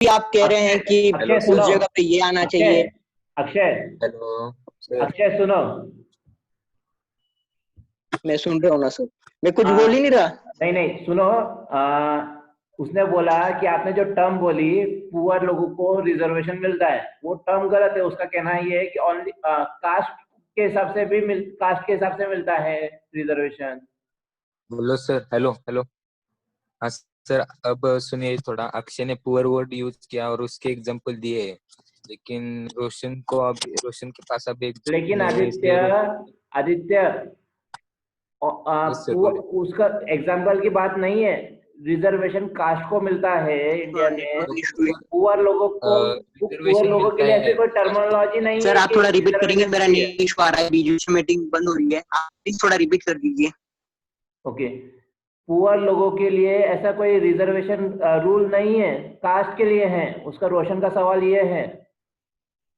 आप कह रहे हैं कि अक्षय उस सुनो, जगह पे ये आना चाहिए। अक्षय हेलो अक्षय सुनो, मैं सुन रहा हूँ ना सर, मैं कुछ आ, बोल ही नहीं रहा। नहीं नहीं सुनो, उसने बोला कि आपने जो टर्म बोली पुअर लोगों को रिजर्वेशन मिलता है, वो टर्म गलत है। उसका कहना ये है कि ओनली कास्ट के हिसाब से भी कास्ट के हिसाब से मिलता है रिजर्वेशन। बोलो सर। Hello hello. हाँ सर, अब सुनिए थोड़ा। अक्षय ने पुअर वर्ड यूज किया और उसके एग्जांपल दिए हैं, लेकिन रोशन के पास अब एक लेकिन इसके आदित्य यस सर बोले। उसका एग्जाम्पल की बात नहीं है। रिजर्वेशन कास्ट को मिलता है इंडिया में, नेटवर्क इशू है। पुअर रिजर्वेशन लोगों के मिलता लिए ऐसी है कोई कास्ट को। टर्मिनोलॉजी नहीं सर है आप कि थोड़ा रिपीट करेंगे, रिजर्वेशन मेरा मिलती है। नेट इशू आ रहा है, बीच में मीटिंग बंद हो रही है, आप प्लीज थोड़ा रिपीट कर दीजिए। ओके, पुअर लोगों के लिए ऐसा कोई रिजर्वेशन रूल नहीं है, कास्ट के लिए है। उसका रोशन का सवाल ये है।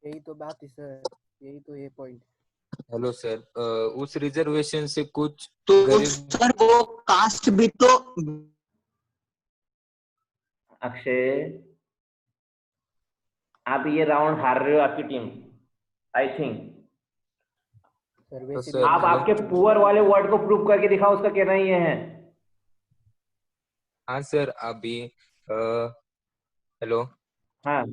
यही तो बात है सर, यही तो ये पॉइंट। हेलो सर, उस रिजर्वेशन से कुछ तो गरीब। सर वो कास्ट भी तो अक्षय, आप ये राउंड हार रहे हो, आपकी टीम, आई थिंक। सर वैसे सर, आप हेलो। आपके पुअर वाले वर्ड को प्रूव करके दिखाओ, उसका कहना ये है। हाँ सर, अभी हेलो। हाँ,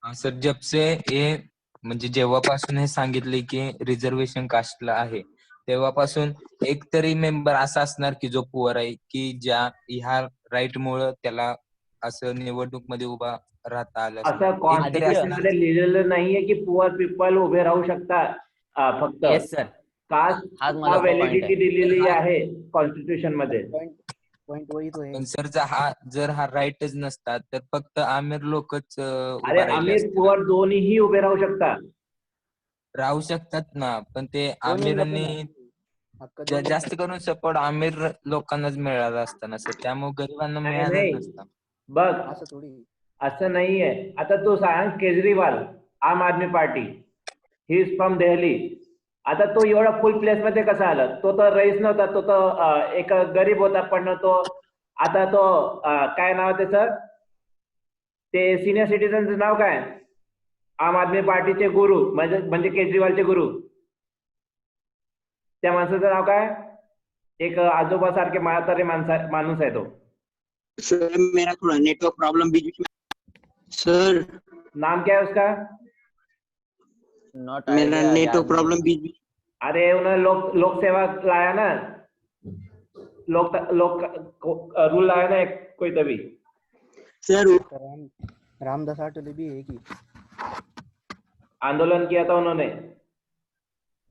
हा सर, जब से हे म्हणजे जेव्हापासून हे सांगितले की रिझर्वेशन कास्टला आहे, तेव्हापासून एक तरी मेंबर असा असणार की जो पुअर आहे, की ज्या ह्या राईट मुळे त्याला असं निवडणूक मध्ये उभा राहता आलं असणार. असं एक तरी कॉन्स्टिट्यूशन असणार. मध्ये लिहिलेलं नाहीये की पुअर पीपल उभे राहू शकतात. फक्त येस सर, कास्ट हाच हा माझा पॉइंट व्हॅलिडिटी आहे. दिलेली आहे कॉन्स्टिट्यूशन मध्ये. पॉइंट पॉइंट वही तो है। पण सर जर हा राईटच नसता तर फक्त आमिर लोकच अरे उभा राहिले अमीर असते ना. पुअर दोन्हीही उभे राहू शकतात. राहू शकतात ना, पण ते दोन्ही आमिरांनी हक्क दोन्ही जास्त करून सपोर्ट आमिर लोकांनाच मिळाला असता ना सर, त्यामुळे गरिबांना नाही मिळालाच नाही, नसता. बघ असं थोडी। असं नाहीये. आता तू सांग, केजरीवाल आम आदमी party, he is from Delhi. आता तो एवढा फुल प्लेस मध्ये कसा आला? तो तर रईस नव्हता, तो तर एक गरीब होता. पण तो आता तो काय नाव आहे त्याचं, ते सिनियर सिटीजनचं नाव काय? आम आदमी पार्टीचे गुरु म्हणजे केजरीवालचे गुरु, त्या माणसाचं नाव काय? एक आजोबा सारखे म्हातारे माणूस आहे तो. सर मेरा थोड़ा नेटवर्क प्रॉब्लम बीच में सर, नाम क्या है उसका? नॉट मेरा आइडिया, नेटवर्क याद प्रॉब्लम नहीं। बीच अरे उन्होंने लोक सेवा लाया ना, लोक रूल लाया ना एक कोई तभी. सर रामदास आठवले भी है कि आंदोलन किया था उन्होंने,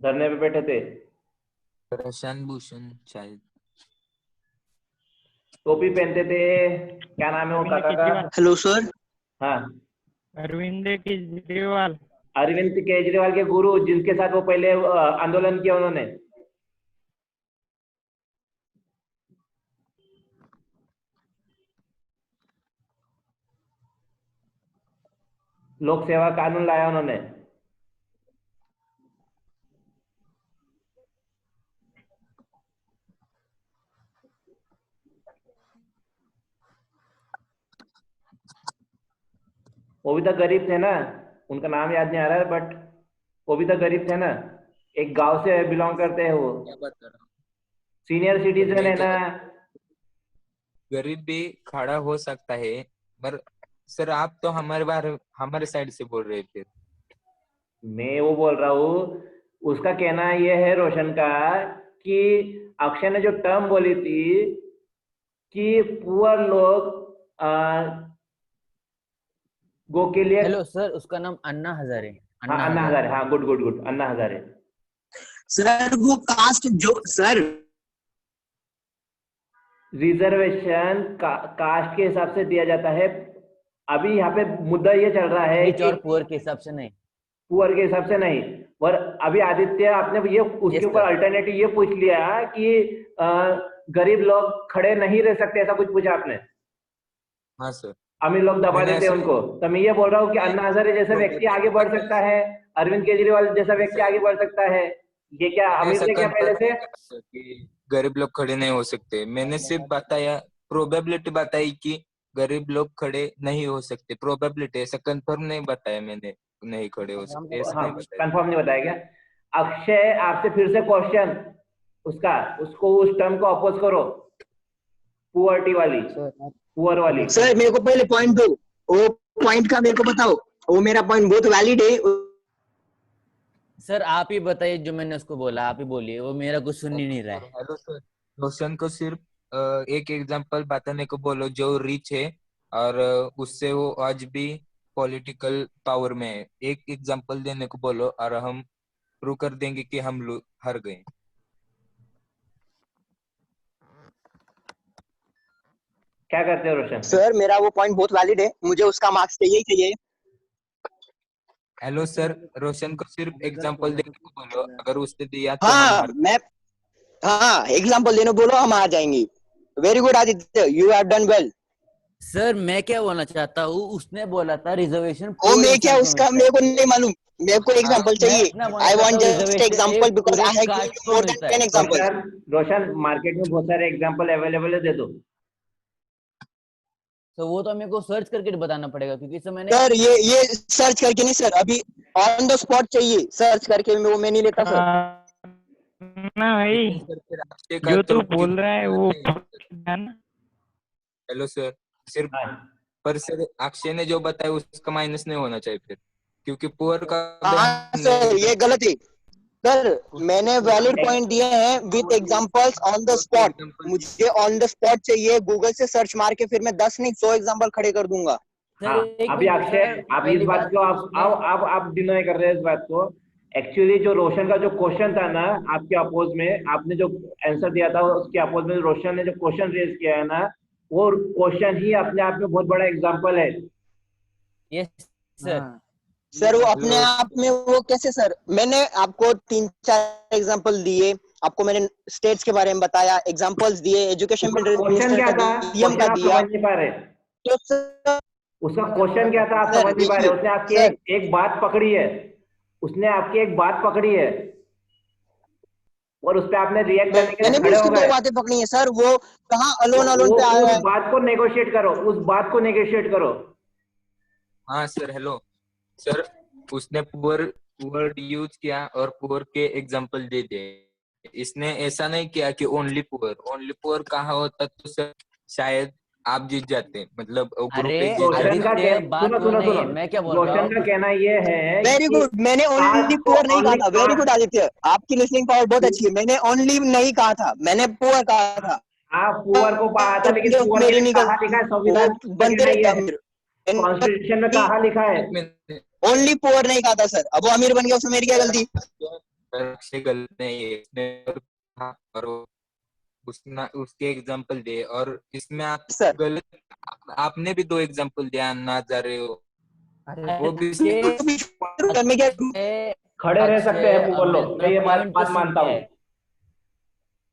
धरने पे बैठे थे. प्रशांत भूषण शायद. टोपी पहनते थे, क्या नाम है वो काका का? हेलो सर, हाँ, अरविंद केजरीवाल। अरविंद केजरीवाल के गुरु, जिनके साथ वो पहले आंदोलन किया उन्होंने. लोक सेवा कानून लाया उन्होंने. वो भी तो गरीब थे ना, उनका नाम याद नहीं आ रहा है, बट वो भी तो गरीब थे ना. एक गांव से बिलोंग करते हैं वो, क्या बता रहा हूँ? सीनियर सिटीजन है ना. गरीब भी खड़ा हो सकता है, पर सर आप तो हमारे साइड से बोल रहे थे. मैं वो बोल रहा हूँ, उसका कहना ये है रोशन का, कि अक्षय ने जो टर्म बोली थी कि पुअर लोग गो के लिए. हेलो सर, उसका नाम अन्ना हजारे। हाँ, अन्ना हजारे. हाँ, good good good, Anna Hazare. Sir वो कास्ट जो सर रिजर्वेशन कास्ट के हिसाब से दिया जाता है. अभी यहाँ पे मुद्दा ये चल रहा है रिच कि और पुअर के हिसाब से नहीं। पुअर के हिसाब से नहीं. और अभी आदित्य आपने ये उसके Yes, ऊपर sir. अल्टरनेटिव ये पूछ लिया कि गरीब लोग खड़े नहीं रह सकते, ऐसा कुछ पूछा आपने. हाँ सर. अमीर लोग दबा मैंने देते ऐसा- उनको. तो मैं ये बोल रहा हूँ कि अन्ना हजारे जैसा व्यक्ति आगे बढ़ सकता है, अरविंद केजरीवाल जैसा व्यक्ति आगे बढ़ सकता है. ये क्या अमीर ऐसा थे क्या पहले से? confirm नहीं कि गरीब लोग खड़े नहीं हो सकते. मैंने सिर्फ बताया, प्रोबेबिलिटी बताई कि गरीब लोग खड़े नहीं हो सकते, प्रोबेबिलिटी, ऐसा कंफर्म नहीं बताया मैंने, नहीं खड़े हो सकते ऐसा हाँ नहीं बताया। कंफर्म नहीं बताया क्या। अक्षय आपसे फिर से क्वेश्चन, उसको उस टर्म को अपोज करो, पुअर्टी वाली, सर पुअर वाली। सर मेरे को पहले पॉइंट दो, वो पॉइंट का मेरे को बताओ, वो मेरा पॉइंट बहुत वैलिड है। सर आप ही बताइए जो मैंने उसको बोला, आप ही बोलिए, वो मेरा कुछ सुन ही नहीं रहा है। हेलो सर, रोशन को सिर्फ एक एग्जांपल बताने को बोलो जो रिच है और उससे वो आज भी पॉलिटिकल पावर में है, एक एग्जांपल देने को बोलो और हम प्रूव कर देंगे कि हम हार गए। क्या करते हो रोशन? सर मेरा वो पॉइंट बहुत वैलिड है, मुझे उसका मार्क्स चाहिए ही चाहिए। हेलो सर, रोशन को सिर्फ एग्जांपल देने को बोलो, अगर उसने दिया तो हम हाँ हार गए। मैं, हाँ एग्जाम्पल देने बोलो, हम आ जाएंगे। Very good Aditya, you have done well. Sir मैं क्या बोलना चाहता हूँ, उसने बोला था रिजर्वेशन वो मैं क्या, उसका मेरे को नहीं मालूम, मेरे को एग्जाम्पल मैं चाहिए। इतना बोलना आई चाहता वांट हूँ, जस्ट रिजर्वेशन एग्जाम्पल एक बिकॉज पूरे I have given caste you को मोर देन मिलता है। 10 एग्जाम्पल। रोशन मार्केट में बहुत सारे एग्जाम्पल अवेलेबल है, दे दो। तो वो तो मेरे को सर्च करके बताना पड़ेगा, क्योंकि इसे मैंने सर ये सर्च करके नहीं सर, अभी ऑन द स्पॉट चाहिए, सर्च करके वो मैं नहीं लेता सर। ना भाई, लेकिन सर फिर अक्षय का जो तो तू लॉजिक बोल रहा है वो नहीं है। ना। हेलो सर, सिर्फ हाँ पर सर अक्षय ने जो बताया उसका माइनस नहीं होना चाहिए फिर, क्योंकि पुअर का भी हाँ हमने सर ये गलत है सर, मैंने वैलिड एक- पॉइंट दिए हैं with examples on the spot. मुझे ऑन द स्पॉट चाहिए, गूगल से सर्च मार के फिर मैं 10 नहीं 100 एग्जांपल खड़े कर दूंगा। सर हाँ एक अभी मिनट अक्षय, सर, आप इस पहली बात बात को उसने आप डिनाई कर रहे हैं इस बात को। एक्चुअली जो रोशन का जो क्वेश्चन था ना आपके अपोज में, आपने जो आंसर दिया था उसके अपोज में रोशन ने जो क्वेश्चन रेज किया है ना, वो क्वेश्चन ही अपने आप में बहुत बड़ा एग्जाम्पल है। Yes sir. सर वो अपने आप में वो कैसे सर, मैंने आपको 3-4 एग्जांपल दिए, आपको मैंने स्टेट्स के बारे में बताया, एग्जांपल्स दिए, एजुकेशन क्वेश्चन मिनिस्टर क्या का था, डीएम का क्वेश्चन आप दिया। समझ नहीं पा रहे। तो सर उसका क्वेश्चन क्या था आप समझ नहीं पा रहे। देखिए उसने आपकी सर, एक बात पकड़ी है, उसने आपकी एक बात पकड़ी है और उस पर आपने रिएक्ट करने के मैंने लिए भी खड़े हो उसकी गए। 2 बातें पकड़ी है सर, वो कहाँ तो अलोन अलोन वो पे आ रहा उस है। बात को नेगोशिएट करो, उस बात को नेगोशिएट करो। हाँ सर, हेलो सर, उसने पुअर वर्ड यूज किया और पुअर के एग्जांपल दे दिए। इसने ऐसा नहीं किया कि ओनली पुअर कहा होता तो सर शायद आप जीत जाते, मतलब ग्रुप अरे ए जीत रोशन जाता। का आदित्य, बात सुनो वो सुनो नहीं सुनो, है, मैं क्या बोल रहा रोशन हूँ। का कहना ये है वेरी कि गुड, मैंने ओनली कास्ट को पुअर नहीं कहा ओनली था। वेरी गुड कास्ट, आदित्य, आपकी लिसनिंग पावर बहुत अच्छी है। मैंने ओनली नहीं कहा था, मैंने पुअर कहा था। आप पुअर को पढ़ा था, लेकिन तो पुअर के मेरी लिए नहीं कहाँ गलती, लिखा है? वो संविधान का बनते कहना रहते ये है, अमीर। कॉन्स्टिट्यूशन में कहाँ लिखा है? एक मिनट, ओनली पुअर नहीं कहा था सर, अब वो अमीर बन गया, उसमें मेरी क्या गलती। अक्षय गलत नहीं है, उसने कहा और उसने उसके एग्जांपल दिए और इसमें आप सर गलत, आपने भी 2 एग्जांपल दिया ना जा रहे हो, वो भी अक्षय मैं क्या, अक्षय खड़े रह सकते अक्षय, हैं अब बोल लो, मैं मेरा ये बात पॉइंट तो सुन मानता क्या हूँ।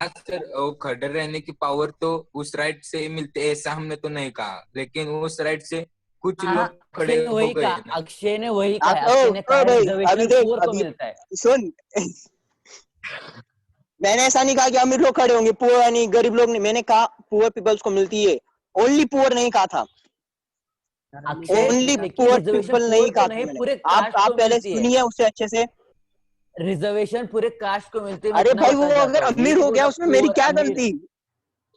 है। सर वो खड़े रहने की पावर तो उस राइट से ही मिलती है ऐसा हमने तो नहीं कहा, लेकिन उस राइट से कुछ हाँ, लोग खड़े अक्षय ने हो वही गए कहा, ना। अक्षय ने वही कहा आप है, अक्षय ने कहा है भाई अभी रिजर्वेशन देख, पुअर को अभी मिलता है। सुन, मैंने ऐसा नहीं कहा कि अमीर लोग खड़े होंगे, पुअर नहीं, गरीब लोग नहीं, मैंने कहा पुअर पीपल्स को मिलती है। ओनली पुअर नहीं कहा था, अक्षय ओनली लेकिन पुअर रिजर्वेशन पीपल नहीं पुअर को कहा था नहीं, मैंने। पूरे आप कास्ट को पहले मिलती है। सुनिए उससे अच्छे से। रिजर्वेशन पूरे कास्ट को मिलती है, मैं अरे इतना भाई वो बताना चाहता अगर हूँ। अमीर ये हो गया बोला उसमें मेरी पुअर क्या अमीर। गलती,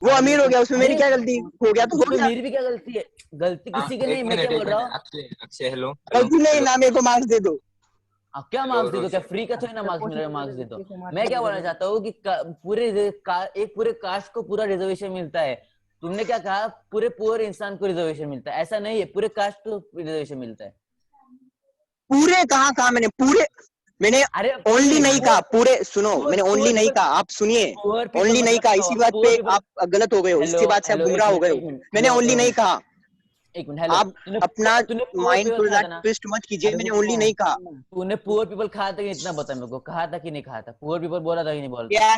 वो अरे अमीर हो तो गया उसमें मेरी अरे क्या गलती, हो गया तो हो उसमें गया। मेरी भी क्या गलती है, गलती हाँ किसी की नहीं, मैं क्या बोल एक रहा मिनट, हूँ। अक्षय अक्षय, हेलो हेलो गलती नहीं हेलो ना, मेरे को मार्क्स दे दो। क्या हेलो मार्क्स दे दो, क्या रोशन, फ्री का थोड़ी ना मार्क्स मेरे मार्क्स दे दो। मैं क्या बोलना चाहता हूँ कि एक पूरे कास्ट को पूरा रिजर्वेशन मिलता है। तुमने क्या कहा, पूरे पुअर इंसान को रिजर्वेशन मिलता है, ऐसा नहीं है, पूरे कास्ट को रिजर्वेशन मिलता है। पूरे कहा मैंने, पूरे मैंने अरे ओनली नहीं कहा, पूरे सुनो, मैंने ओनली नहीं पुअर कहा, आप सुनिए। पीपल ओनली नहीं मतलब कहा, क्या हुआ, इसी बात पुअर पे पीपल। आप गलत हो गए हो, हेलो इसके बाद से आप हेलो, गुमराह हो गए हो। मैंने हेलो ओनली नहीं कहा, एक मिनट, हेलो आप अपना तूने पुअर माइंड पीपल को खाया था ना। ट्विस्ट मत कीजिए, अरे मैंने रुक ओनली ना, नहीं कहा। तूने पुअर पीपल खाया था कि इतना बता मेरे को, कहा था कि नहीं कहा था, पुअर पीपल बोला था कि नहीं बोला था। क्या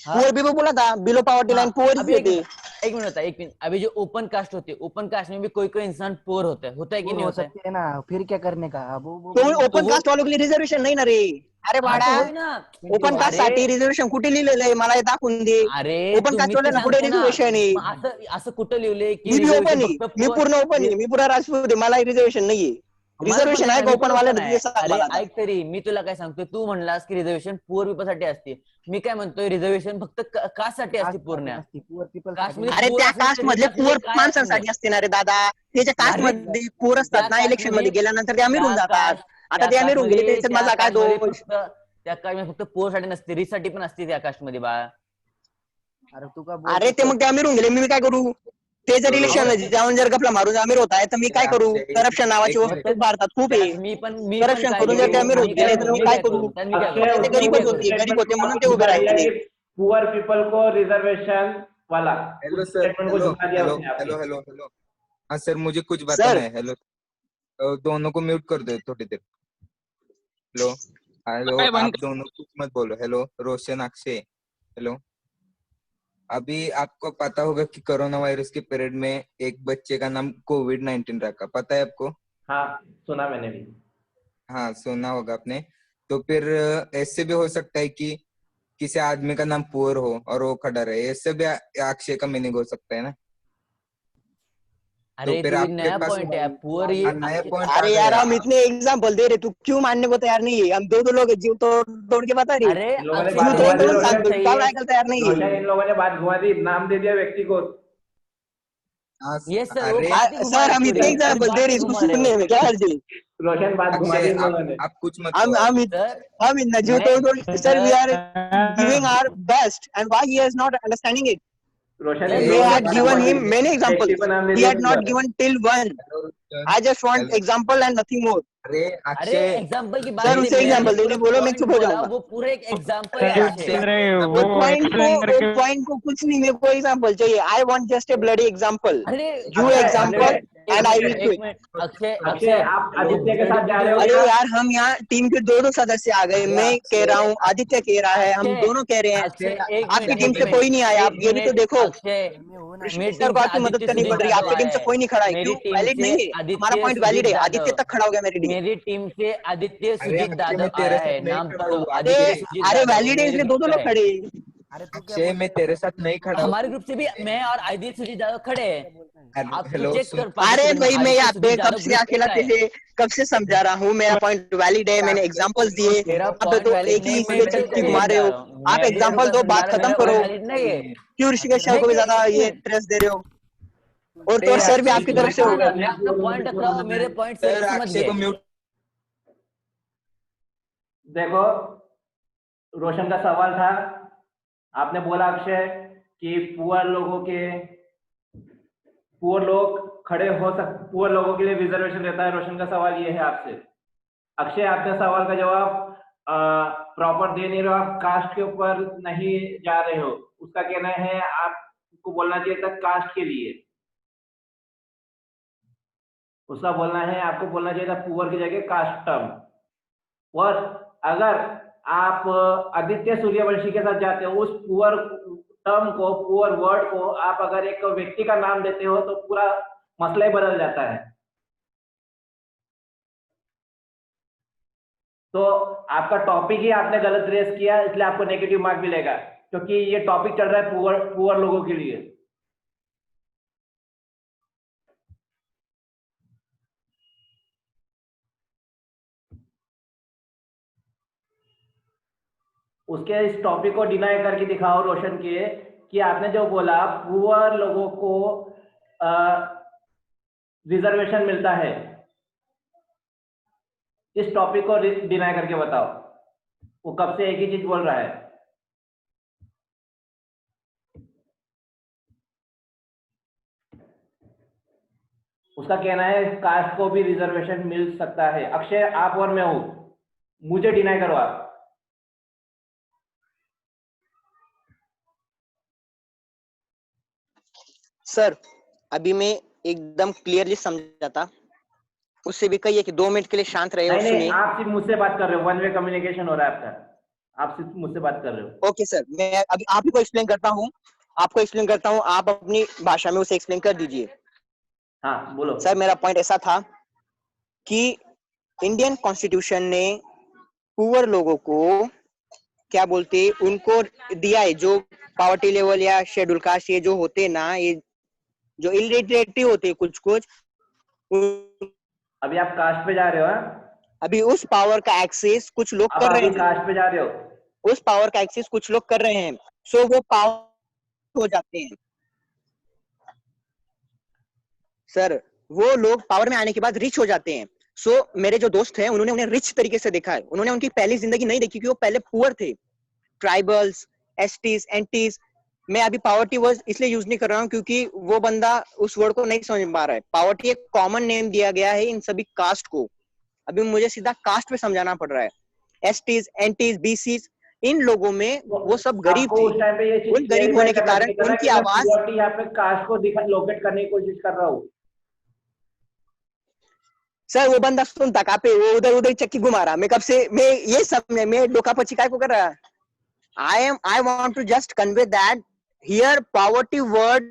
हाँ पुअर पीपल बोला था, बिलो पॉवर्टी हाँ, लाइन पुअर अब ही एक थे। मिनट, एक मिनट होता है, एक मिनट। अभी जो ओपन कास्ट होती है, ओपन कास्ट में भी कोई कोई इंसान पोर होता है कि नहीं हो होता है? सकते है ना, फिर क्या करने का? अब तो वो ओपन वो- कास्ट वालों के लिए रिझर्वेशन नाही ना रे. अरे हाँ बाळा, तो होई ना. ओपन कास्ट अरे साठी रिझर्वेशन कुठे लिहिलेलं आहे मला हे दाखवून दे. अरे ओपन तुम्ही कास्ट ते वाल्यांना कुठे सांगते ना, रिझर्वेशन आहे? मग असं असं कुठं लिहिलंय की मी बी ओपन रिझर्वेशन आहे, फक्त मी पूर्ण ओपन आहे, मी पुरा राजपूत आहे, मला रिझर्वेशन नाहीये. मला पण रिझर्वेशन आहे आहे ना, का मी ओपन पण ओपन वाल्यांना आहे. तुझे सांग अरे मला आता. ऐक तरी, मी तुला काय सांगतोय, तू म्हणलास की रिझर्वेशन पुअर पीपल साठी असते. मी काय म्हणतोय, रिझर्वेशन फक्त कास्ट साठी असते पूर्ण. पुअर पीपल कास्ट मध्ये अरे पुअर त्या असले कास्ट तरी मधले असले पुअर काय अर्थ नाही. माणसांसाठी असते ना रे दादा. ते जे कास्ट अरे मध्ये पुअर असतात त्या ना, कास्ट इलेक्शन मध्ये मध्ये गेल्यानंतर ते अमीर होऊन त्या जातात. कास्ट आता ते अमीर होऊन गेले, त्याच्यात माझा काय दोष? त्या कास्ट मध्ये फक्त पुअर साठी नसते, रिच साठी पण असते त्या कास्ट मध्ये बाळा. अरे तू का अरे ते मग ते अमीर होऊन गेले, मी काय करू? ते जर इलेक्शन जाऊन जर गपला मारून अमीर होत आहे तर मी काय करू? करप्शन नावाची वस्तू भारतात खूप आहे. मी पण करप्शन काय करून जर करू? ते अमीर होत मी काय गेले तर करू? मी मी काय काय करू? करू? तर मी काय अक्षय, करू? ते उसने गरीबच वो होते, statement गरीब होते म्हणून ते को उभे झुका दिया राहिले. कि पुअर पीपल को रिजर्वेशन वाला हेलो उस सर. statement को हेलो झुका दिया हेलो उसने आपने. Hello hello hello. हाँ सर, मुझे कुछ सर. बताना है. हेलो. दोनों को म्यूट कर दो थोड़ी देर. Hello hello. काय बंद आप दोनों कुछ मत बोलो. हेलो रोशन, अक्षय. हेलो. अभी आपको पता होगा कि कोरोना वायरस के पीरियड में एक बच्चे का नाम कोविड-19 रखा, पता है आपको? हाँ, सुना मैंने भी. हाँ, सुना होगा आपने. तो फिर ऐसे भी हो सकता है कि किसी आदमी का नाम पुअर हो और वो खड़ा रहे, ऐसे भी अक्षय का मीनिंग हो सकता है ना. तो अरे फिर तू आपके नया पास पॉइंट है पुअर ये नया पॉइंट आ अरे यार गया. हम इतने एग्जाम्पल दे रहे, तू क्यों मानने को तैयार नहीं है? हम दो लोग हैं, जीव तोड़ के बता रही. अरे इन लोगों ने अक्षय बात जीव घुमा तोड़ दी तोड़ून रोशन. सांगतो, सही का है. ऐकायला तयार नाही रोशन, है. इन लोगों ने बात घुमा दी, नाम दे दिया व्यक्ति को. हाँ, यस सर, वो अरे बात ही घुमा सर रहे हम पूरी, इतने पूरी एग्जाम्पल दे बात रहे, ही इसको घुमा रहे सुनने हो में क्या हर्ज है? रोशन, बात घुमा दी अक्षय इन लोगों ने. आप कुछ मत हम कहो. हम सर. हम इतना जीव मैं तोड़ sir, we are giving our best and why he is not understanding it? रोशन, यार इन We लोगों ने had बात given घुमा दी. him many व्यक्ति examples. को नाम दे He दिया had not पूरा. given till one. Hello Roshan. I just want hello. example and nothing more. अरे अरे अक्षय. एग्जाम्पल की बात सर नहीं, उसे मैंने एग्जाम्पल जो दे दे, पूरा बोलो मैं पॉइंट चुप हो बोला जाऊंगा. वो पूरा एक एग्जाम्पल है क्या अक्षय. बोल रहे हो? वो वो पॉइंट को एक्सप्लेन करके कुछ नहीं, मेरे को एग्जाम्पल चाहिए. I want just a bloody example. अरे गिव अक्षय, एग्जाम्पल एक एंड आई विल मिनट, एक क्विट. मिनट. अक्षय अक्षय, अक्षय आप वो आदित्य के साथ bloody जा रहे हो video- अरे क्या? यार हम यहाँ टीम के दो सदस्य आ गए. अरे मैं कह रहा हूँ, अक्षय, आदित्य कह रहा है, हम अक्षय दोनों कह रहे हैं. अक्षय एक आपकी मिनट, टीम एक से कोई मिनट, नहीं आया, आप एक ये भी तो मिनट. देखो. अक्षय हो ना. मेरी सर टीम को से आपकी मदद आदित्य करनी सुजीत पड़ रही है, जाधव आपकी टीम आया से है. कोई नहीं खड़ा है. मेरी क्यों? टीम वैलिड से नहीं है हमारा आदित्य पॉइंट. वैलिड सुजीत है, आदित्य जाधव, तक खड़ा हो गया मेरी टीम. मेरी टीम से आदित्य अरे सुजीत अक्षय, जाधव मैं तेरे आया है. साथ नहीं नाम खड़ा पढ़ो, हूँ. अरे आदित्य सुजीत अरे जाधव वैलिड है, मेरे इसलिए ग्रुप दो का लोग है. खड़े. अरे तू क्या अक्षय, मैं तेरे साथ नहीं खड़ा हूँ. हमारे ग्रुप से भी मैं और आदित्य सुजीत जाधव खड़े हैं. आप हेलो चेक सुन. कर पाते अरे तो भाई मैं आदित्य यहाँ पे सुजीत कब जाधव से ग्रुप अकेला का है. तुझे कब से समझा रहा हूँ, मेरा पॉइंट वैलिड है, मैंने एग्जांपल्स दिए. तेरा यहाँ पे पॉइंट तो वैलिड एक नहीं, ही मैं पे भी तेरे को चक्की घुमा समझा रहे हो. रहा हूँ, आप मैं भी तेरे एग्जांपल को दो, समझा बात रहा हूँ, खत्म मेरा करो. पॉइंट वैलिड नहीं है. क्यों ऋषिकेश शर्मा मैं को भी क्या ज्यादा एक ये मिनट, स्ट्रेस दे रहे हो? और तो और अरे सर भी अक्षय आपकी को तरफ से म्यूट हो. मैं अपना पॉइंट रख रहा हूँ, मेरे पॉइंट से सर, समझ अक्षय को गए. म्यूट. देखो, रोशन का सवाल था, आपने बोला अक्षय कि पुअर लोग खड़े हो सकते, पुअर लोगों के लिए रिजर्वेशन रहता है. रोशन का सवाल ये है आपसे. अक्षय, आपने सवाल का जवाब प्रॉपर दे नहीं रहे हो, आप कास्ट के ऊपर नहीं जा रहे हो. उसका कहना है आपको बोलना चाहिए था कास्ट के लिए. उसका बोलना है आपको बोलना चाहिए था पुअर की जगह कास्ट टर्म. और अगर आप आदित्य सूर्यवंशी के साथ जाते हो, उस पुअर टर्म को, पुअर वर्ड को आप अगर एक व्यक्ति का नाम देते हो तो पूरा मसला ही बदल जाता है. तो आपका टॉपिक ही आपने गलत रेस किया, इसलिए आपको नेगेटिव मार्क मिलेगा, क्योंकि ये टॉपिक चल रहा है पुअर लोगों के लिए. उसके इस टॉपिक को डिनाई करके दिखाओ रोशन के, कि आपने जो बोला पुअर लोगों को रिजर्वेशन मिलता है, इस टॉपिक को डिनाई करके बताओ. वो कब से एक ही चीज बोल रहा है. उसका कहना है कास्ट को भी रिजर्वेशन मिल सकता है. अक्षय, आप और मैं हूं, मुझे डिनाई करो आप. सर अभी मैं एकदम क्लियरली समझा था. उससे भी कहिए कि 2 मिनट के लिए शांत रहे और नहीं, सुनिए. आप सिर्फ मुझसे बात कर रहे हो, वन वे कम्युनिकेशन हो रहा है आपका. आप सिर्फ मुझसे बात कर रहे हो. ओके सर, मैं अभी आप ही को एक्सप्लेन करता हूँ. आपको एक्सप्लेन करता हूँ, आप अपनी भाषा में उसे एक्सप्लेन कर दीजिए। हाँ बोलो। सर मेरा पॉइंट ऐसा था कि इंडियन कॉन्स्टिट्यूशन ने पुअर लोगों को क्या बोलते उनको दिया है, जो पॉवर्टी लेवल या शेड्यूल कास्ट ये जो होते हैं ना, ये जो इलिटरेट होते कुछ कुछ, अभी आप कास्ट पे जा रहे हो? हाँ? अभी उस पावर का एक्सेस कुछ लोग आप कर रहे अभी हैं, कास्ट पे जा रहे हो? उस पावर का एक्सेस कुछ लोग कर रहे हैं, सो वो पावर हो जाते हैं। सर वो लोग पावर में आने के बाद रिच हो जाते हैं। सो मेरे जो दोस्त हैं उन्होंने उन्हें रिच तरीके से देखा है, उन्होंने उनकी पहली जिंदगी नहीं देखी कि वो पहले पुअर थे, ट्राइबल्स, एसटीज, एंटीज। मैं अभी पावर्टी वर्ड इसलिए यूज नहीं कर रहा हूँ क्योंकि वो बंदा उस वर्ड को नहीं समझ पा रहा है। पावर्टी एक कॉमन नेम दिया गया है इन सभी कास्ट को, अभी मुझे सीधा कास्ट पे समझाना पड़ रहा है। एसटीज, एंटीज, बीसीज, इन लोगों में वो सब गरीब आपको थे, उस टाइम पे ये चीज उन गरीब क्लेरिफाई होने के करना कारण चाहिए था ना उनकी कि मैं आवाज, पुअर्टी यहाँ पे कास्ट को लोकेट करने की कोशिश कर रहा हूँ। सर वो बंदा सुनता कहाँ पे, वो उधर उधर चक्की घुमा रहा। मैं कब से मैं ये सब मैं डोका पची काय को कर रहा। I want to just convey that here poverty word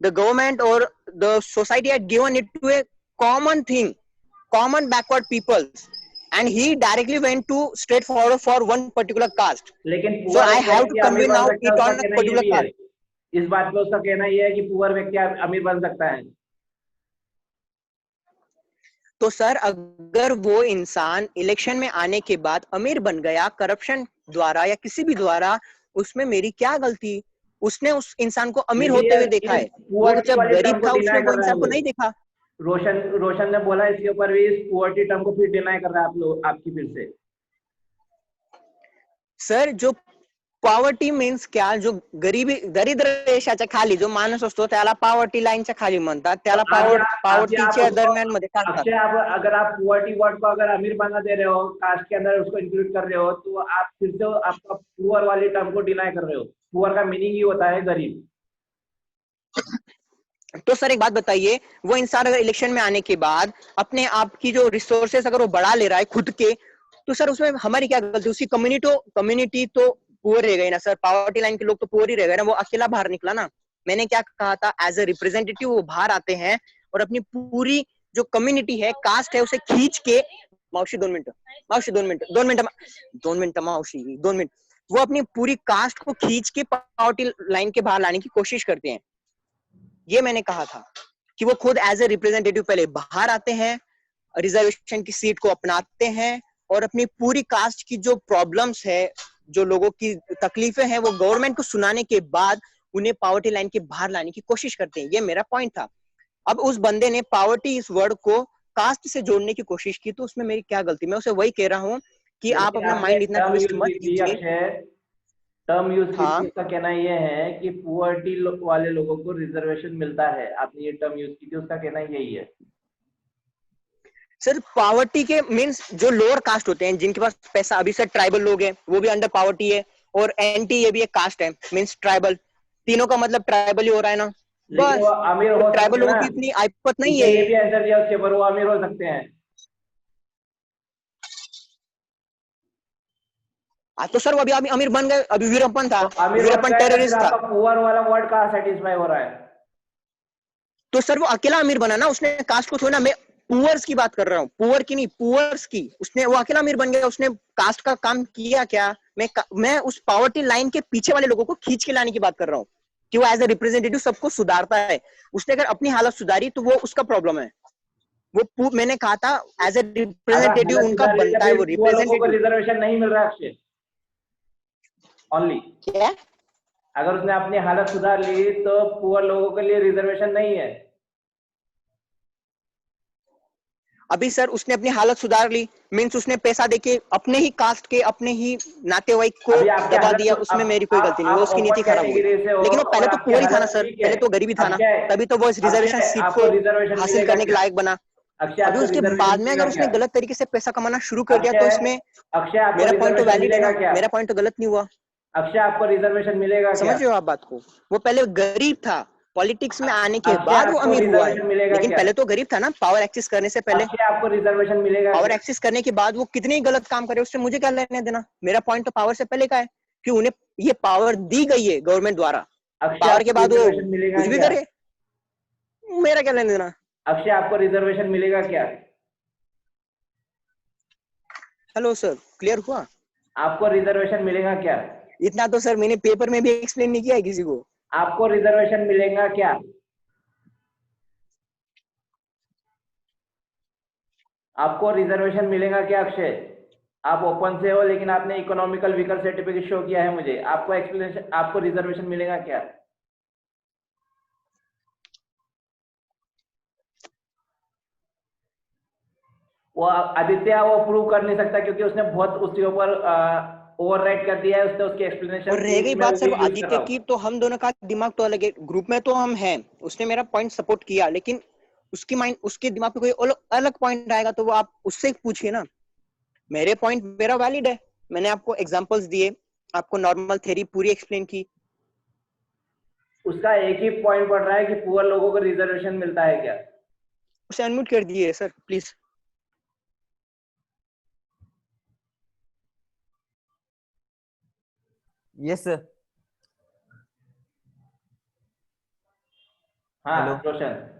the government or the society had given it to a common thing, common backward peoples, and he directly went to straight forward for one particular caste. लेकिन So poor I एक have व्यक्ति to अमीर convey बन now सकता है, it उसका on a कहना ये particular भी है। caste. इस बात पे उसका कहना ये है कि पुअर व्यक्ति अमीर बन सकता है। तो सर अगर वो इंसान इलेक्शन में आने के बाद अमीर बन गया करप्शन द्वारा या किसी भी द्वारा, उसमें मेरी क्या गलती? उसने उस इंसान को अमीर लेकिन होते हुए देखा ये है, वो पुअर्टी जब वाले गरीब टर्म को था उसने डिनाई वो कर रहा है इंसान को वो। नहीं देखा। रोशन ने बोला इसके ऊपर भी इस पुअर्टी टर्म को फिर डिनाई कर रहा है आप लोग, आपकी फिर से। सर जो पॉवर्टी मीन्स क्या, जो गरीबी दरिद्र देशाच्या खाली जो माणूस असतो त्याला पॉवर्टी लाईनच्या खाली म्हणतात, त्याला अभी आप पॉवर्टीच्या उसको दरम्यान मध्ये टाकतात। अक्षय, आप अगर आप पुअर्टी वर्ड को अगर अमीर बना दे रहे हो, कास्ट के अंदर उसको इंक्लूड कर रहे हो, तो आप फिर से आपका पुअर वाली टर्म को डिनाई कर रहे हो। पुअर का मीनिंग ही होता है गरीब। तो सर एक बात बताइए, वो इंसान अगर इलेक्शन में आने के बाद अपने आप की जो रिसोर्सेस अगर वो बढ़ा ले रहा है खुद के, तो सर उसमें हमारी क्या गलती? उसकी कम्युनिटी तो पुअर रह गई ना सर, पॉवर्टी लाइन के लोग तो पुअर ही रह गए ना, वो अकेला बाहर निकला ना। मैंने क्या कहा था, एज ए रिप्रेजेंटेटिव वो बाहर आते हैं और अपनी पूरी जो कम्युनिटी है, कास्ट है, उसे खींच के, मावशी 2 मिनट, मावशी 2 मिनट, 2 मिनट, 2 मिनट मावशी 2 मिनट, वो अपनी पूरी कास्ट को खींच के पॉवर्टी लाइन के बाहर लाने की कोशिश करते हैं। ये मैंने कहा था कि वो खुद एज ए रिप्रेजेंटेटिव पहले बाहर आते हैं, रिजर्वेशन की सीट को अपनाते हैं और अपनी पूरी कास्ट की जो प्रॉब्लम्स है, जो लोगों की तकलीफें हैं, वो गवर्नमेंट को सुनाने के बाद उन्हें पॉवर्टी लाइन के बाहर लाने की कोशिश करते हैं। ये मेरा पॉइंट था। अब उस बंदे ने पॉवर्टी इस वर्ड को कास्ट से जोड़ने की कोशिश की, तो उसमें मेरी क्या गलती? मैं उसे वही कह रहा हूँ कि आप अपना माइंड इतना ट्विस्ट मत कीजिए। टर्म यूज की हाँ थी, उसका कहना ये है कि पुअर्टी वाले लोगों को रिजर्वेशन मिलता है। आपने ये टर्म यूज की थी, उसका कहना यही है। सर पॉवर्टी के मींस जो लोअर कास्ट होते हैं, जिनके पास पैसा, अभी सर ट्राइबल लोग हैं, वो भी अंडर पॉवर्टी है, और एंटी ये भी एक कास्ट है, मींस ट्राइबल, तीनों का मतलब ट्राइबल ही हो रहा है ना। लेकिन वो अमीर हो ट्राइबल सकते हैं लोगों ना, की इतनी आइपत नहीं ये है। भी आंसर दिया उसके ऊपर, वो अमीर हो सकते हैं। तो सर वो अभी अमीर बन गए, अभी वीरप्पन था, तो अमीर वीरप्पन बन गए, फिर टेररिस्ट था, आपका पुअर वाला वर्ड कहाँ सेटिस्फाई हो रहा है? तो सर वो अकेला अमीर बना ना, उसने कास्ट को छोड़ा। मैं पुअर्स की बात कर रहा हूँ, पुअर की नहीं, पुअर्स की। उसने वो अकेला अमीर बन गया, उसने कास्ट का काम किया क्या? मैं उस पॉवर्टी लाइन के पीछे वाले लोगों को खींच के लाने की बात कर रहा हूँ कि वो एज ए रिप्रेजेंटेटिव सबको सुधारता है। उसने अगर अपनी हालत सुधारी तो वो उसका प्रॉब्लम है। वो मैंने कहा था एज ए रिप्रेजेंटेटिव उनका बनता है वो रिप्रेजेंटेटिव। रिजर्वेशन नहीं मिल रहा है अक्षय ओनली। क्या? अगर उसने अपनी हालत सुधार ली तो पुअर लोगों के लिए रिजर्वेशन नहीं है। अभी सर उसने अपनी हालत सुधार ली, मीन्स उसने पैसा देके अपने ही कास्ट के, अपने ही नातेवाईक को दबा दिया, उसमें मेरी कोई गलती नहीं, वो उसकी नीति खराब हुई। लेकिन वो पहले तो पुअर ही था ना सर, पहले तो गरीबी था ना, तभी तो वो इस रिजर्वेशन सीट को हासिल करने के लायक बना। अभी उसके बाद में अगर उसने गलत तरीके से पैसा कमाना शुरू कर दिया तो इसमें मेरा पॉइंट तो वैलिड है ना, मेरा पॉइंट तो गलत नहीं हुआ। अक्षय आपको रिजर्वेशन मिलेगा क्या? समझ रहे हो आप बात को? वो पहले गरीब था, पॉलिटिक्स में आने के बाद वो अमीर हुआ है, लेकिन पहले तो गरीब था ना, पावर एक्सेस करने से पहले। आपको रिजर्वेशन मिलेगा? पावर एक्सेस करने के बाद वो कितने ही गलत काम करे, उससे मुझे क्या लेने देना? मेरा पॉइंट तो पावर से पहले का है कि उन्हें ये पावर दी गई है गवर्नमेंट द्वारा, अक्षय पावर के आपको बाद वो रिजर्वेशन मिलेगा कुछ भी क्या? करे, मेरा क्या लेना देना। अक्षय आपको रिजर्वेशन मिलेगा क्या? हेलो सर, क्लियर हुआ? आपको रिजर्वेशन मिलेगा क्या? इतना तो सर मैंने पेपर में भी एक्सप्लेन नहीं किया है किसी को। आपको रिजर्वेशन मिलेगा क्या? आपको रिजर्वेशन मिलेगा क्या अक्षय? आप ओपन से हो लेकिन आपने इकोनॉमिकल व्हीकल सर्टिफिकेट शो किया है मुझे। आपको एक्सप्लेनेशन, आपको रिजर्वेशन मिलेगा क्या? वो आदित्य वो प्रूव कर नहीं सकता क्योंकि उसने बहुत उसके ऊपर ओवरराइट कर दिया है। उसने उसकी एक्सप्लेनेशन और रह गई मैं बात उसी सर यूज कर आदित्य रहा हूँ। की, तो हम दोनों का दिमाग तो अलग है, ग्रुप में तो हम हैं, उसने मेरा पॉइंट सपोर्ट किया, लेकिन उसकी माइंड, उसके दिमाग पे कोई अलग पॉइंट आएगा तो वो आप उससे पूछिए ना। मेरे पॉइंट मेरा वैलिड है, मैंने आपको एग्जांपल्स दिए, आपको नॉर्मल थ्योरी पूरी एक्सप्लेन की। उसका एक ही पॉइंट पड़ रहा है कि पुअर लोगों को रिजर्वेशन मिलता है क्या? उसे अनम्यूट कर दिए सर प्लीज। Yes sir. हाँ हेलो रोशन।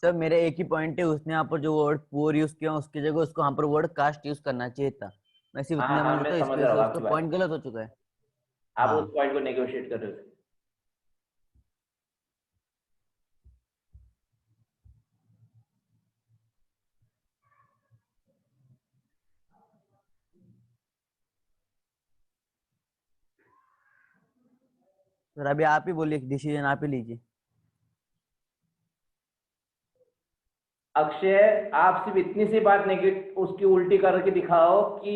सर, मेरा एक ही पॉइंट है, उसने यहाँ पर जो वर्ड पुअर यूज किया उसकी जगह उसको यहाँ पर वर्ड कास्ट यूज करना चाहिए था। मैं सिर्फ हाँ इतना हाँ बोल मैं रहा था, समझ इसकी रहा वजह हूँ से आपकी उसका बात। पॉइंट गलत हो चुका है। आप हाँ उस पॉइंट को नेगोशिएट कर रहे हो। सर, अभी आप ही बोलिए, डिसीजन आप ही लीजिए। अक्षय आप सिर्फ इतनी सी बात नेगेटिव उसकी उल्टी करके दिखाओ कि